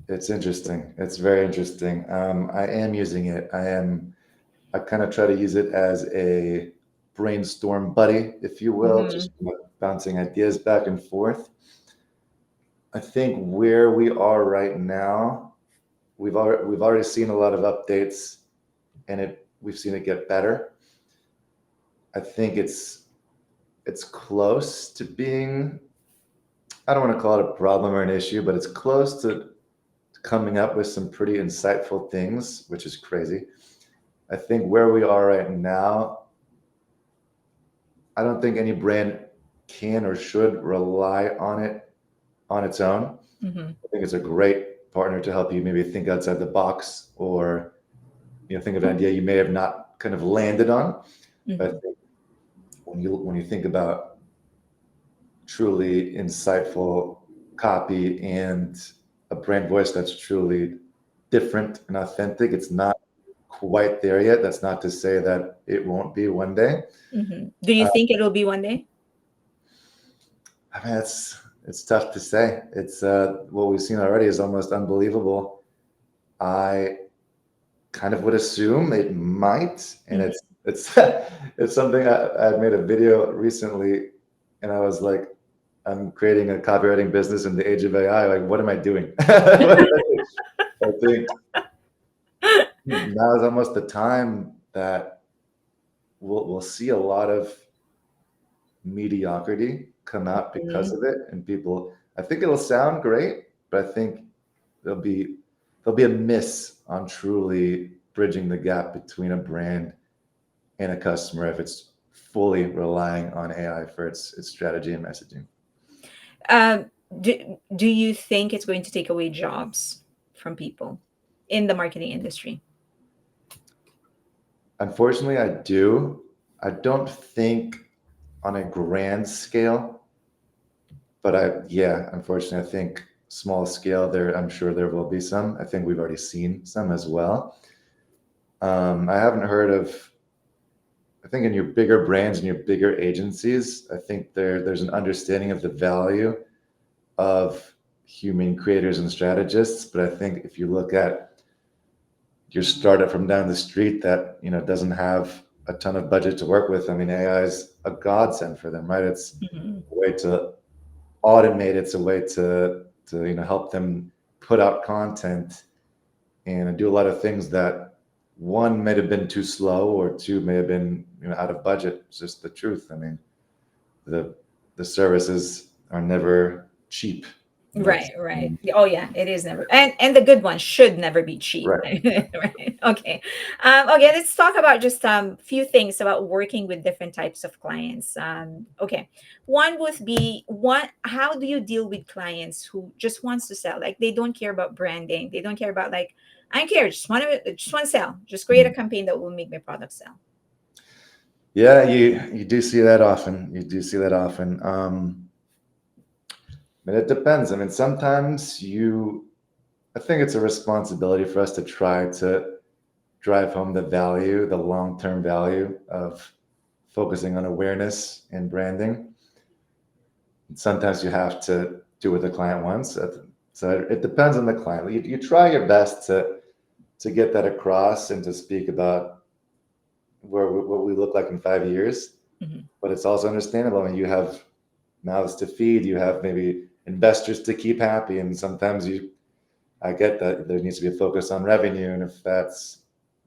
It's interesting. It's very interesting. I am using it. I kind of try to use it as a brainstorm buddy, if you will, Hmm. just bouncing ideas back and forth. I think where we are right now, we've already seen a lot of updates, and we've seen it get better. I think it's close to being, I don't want to call it a problem or an issue, but it's close to coming up with some pretty insightful things, which is crazy. I think where we are right now, I don't think any brand can or should rely on it on its own. Hmm. I think it's a great partner to help you maybe think outside the box, or think of an idea you may have not kind of landed on. But I Hmm. think when you think about truly insightful copy and a brand voice that's truly different and authentic, it's not quite there yet. That's not to say that it won't be one day. Hmm. Do you Uh, think it'll be one day? I mean, it's tough to say. It's what we've seen already is almost unbelievable. I kind of would assume it might, and Hmm. it's it's something I made a video recently, and I was like, I'm creating a copywriting business in the age of AI. Like, what am I doing? I think now is almost the time that we'll see a lot of mediocrity come out because Hmm. of it, and people. I think it'll sound great, but I think there'll be there'll be a miss on truly bridging the gap between a brand and a customer if it's fully relying on AI for its strategy and messaging. Um, do you think it's going to take away jobs from people in the marketing industry? Unfortunately, I do. I don't think on a grand scale, but yeah, unfortunately, I think small scale there, I'm sure there will be some. I think we've already seen some as well. I haven't heard of, I think in your bigger brands and your bigger agencies, I think there's an understanding of the value of human creators and strategists. But I think if you look at your startup from down the street that doesn't have a ton of budget to work with, I mean, AI is a godsend for them, right? It's Mhm. a way to automate. It's a way to help them put out content and do a lot of things that one may have been too slow, or two may have been out of budget. It's just the truth. I mean, the the services are never cheap. That's Right, right. Oh yeah, it is never, and the good ones should never be cheap. right. Right. Okay. Okay, let's talk about just few things about working with different types of clients. Okay. One would be, one, how do you deal with clients who just wants to sell? Like, they don't care about branding. They don't care about, like, I don't care, just want to sell. Just create a Mhm. campaign that will make my product sell. Yeah, you do see that often. You do see that often. But it depends. I mean, sometimes I think it's a responsibility for us to try to drive home the value, the long-term value of focusing on awareness and branding. Sometimes you have to do what the client wants. So it depends on the client. You try your best to get that across and to speak about what we look like in 5 years. Mhm. But it's also understandable. I mean, you have mouths to feed, you have maybe investors to keep happy, and sometimes I get that there needs to be a focus on revenue, and if that's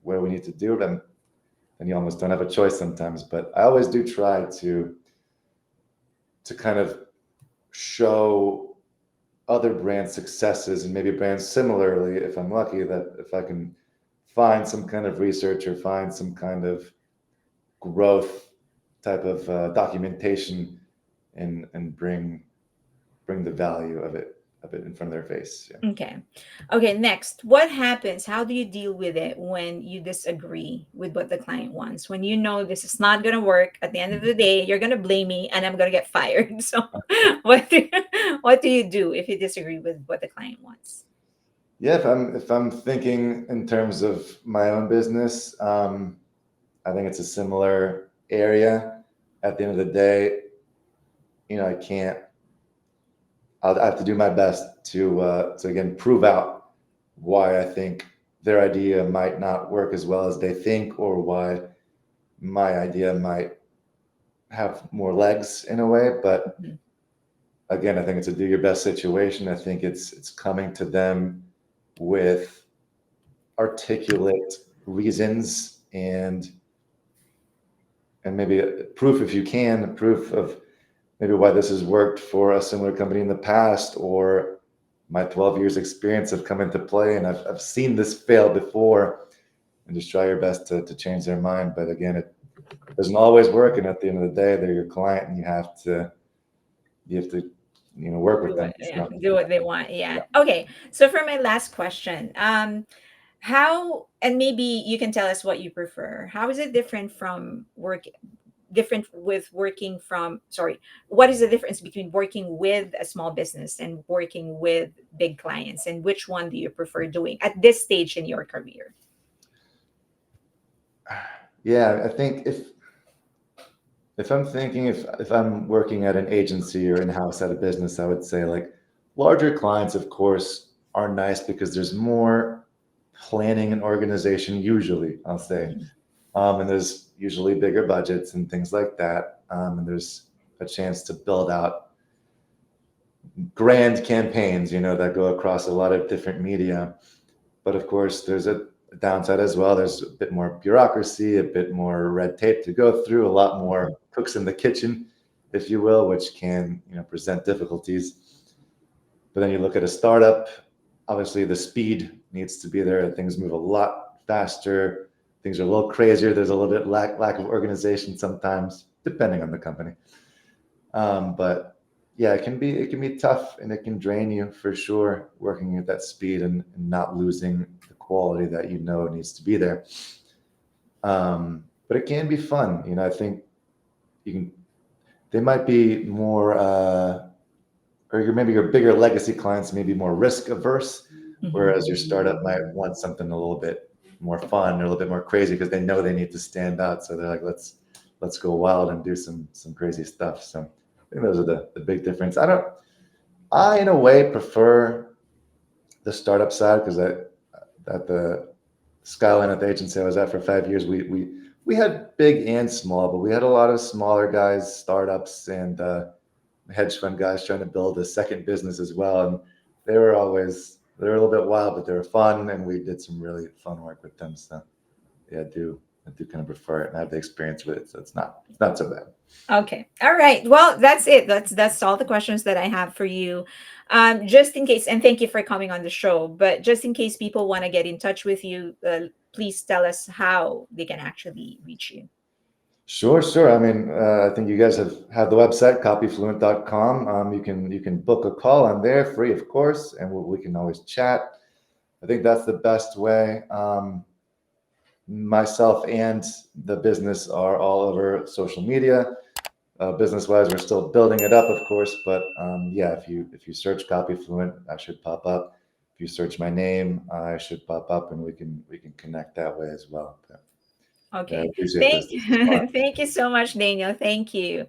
where we need to do it, then you almost don't have a choice sometimes. But I always do try to kind of show other brand successes and maybe brands similarly, if I'm lucky, that if I can find some kind of research or find some kind of growth type of documentation and bring the value of it in front of their face. Yeah. Okay. Okay, next. What happens? How do you deal with it when you disagree with what the client wants? When you know this is not going to work, at the end of the day, you're going to blame me and I'm going to get fired. So, what do you do if you disagree with what the client wants? Yeah, if I'm thinking in terms of my own business, I think it's a similar area. At the end of the day, I can't. I have to do my best to again prove out why I think their idea might not work as well as they think, or why my idea might have more legs in a way. But Mhm. again, I think it's a do your best situation. I think it's coming to them with articulate reasons and maybe proof if you can, proof of maybe why this has worked for a similar company in the past, or my 12 years experience have come into play and I've seen this fail before, and just try your best to change their mind. But again, it doesn't always work. And at the end of the day, they're your client and you have to work with Do them. what, yeah, So do what they want. Yeah. yeah. Okay. So for my last question, how, and maybe you can tell us what you prefer. How is it different from different with working from, sorry, what is the difference between working with a small business and working with big clients, and which one do you prefer doing at this stage in your career? Yeah, I think if I'm thinking if I'm working at an agency or in-house at a business, I would say like larger clients, of course, are nice because there's more planning and organization usually, I'll say. Mhm. And there's usually bigger budgets and things like that. And there's a chance to build out grand campaigns, that go across a lot of different media. But of course, there's a downside as well. There's a bit more bureaucracy, a bit more red tape to go through, a lot more cooks in the kitchen, if you will, which can present difficulties. But then you look at a startup, obviously the speed needs to be there. Things move a lot faster. Things are a little crazier. There's a little bit lack of organization sometimes, depending on the company. But yeah, it can be tough and it can drain you for sure, working at that speed and not losing the quality that needs to be there. But it can be fun. I think you can. They might be more, or maybe your bigger legacy clients may be more risk averse, Mhm. whereas your startup might want something a little bit more fun or a little bit more crazy because they know they need to stand out. So they're like, let's go wild and do some crazy stuff. So I think those are the big difference. I in a way prefer the startup side because at the Skyline at the agency I was at for 5 years, we had big and small, but we had a lot of smaller guys, startups, and hedge fund guys trying to build a second business as well. And they were a little bit wild, but they were fun, and we did some really fun work with them. So yeah, I do kind of prefer it and have the experience with it. So it's not so bad. Okay. All right. Well, that's it. That's all the questions that I have for you. Just in case, and thank you for coming on the show. But just in case people want to get in touch with you, please tell us how they can actually reach you. Sure, sure. I mean, I think you guys have the website copyfluent.com. You can book a call on there, free of course, and we can always chat. I think that's the best way. Myself and the business are all over social media. Business wise, we're still building it up, of course, but yeah, if you search Copyfluent, I should pop up. If you search my name, I should pop up, and we can connect that way as well. But, I Okay. appreciate this. Thank This is fun. thank you so much, Daniel. Thank you.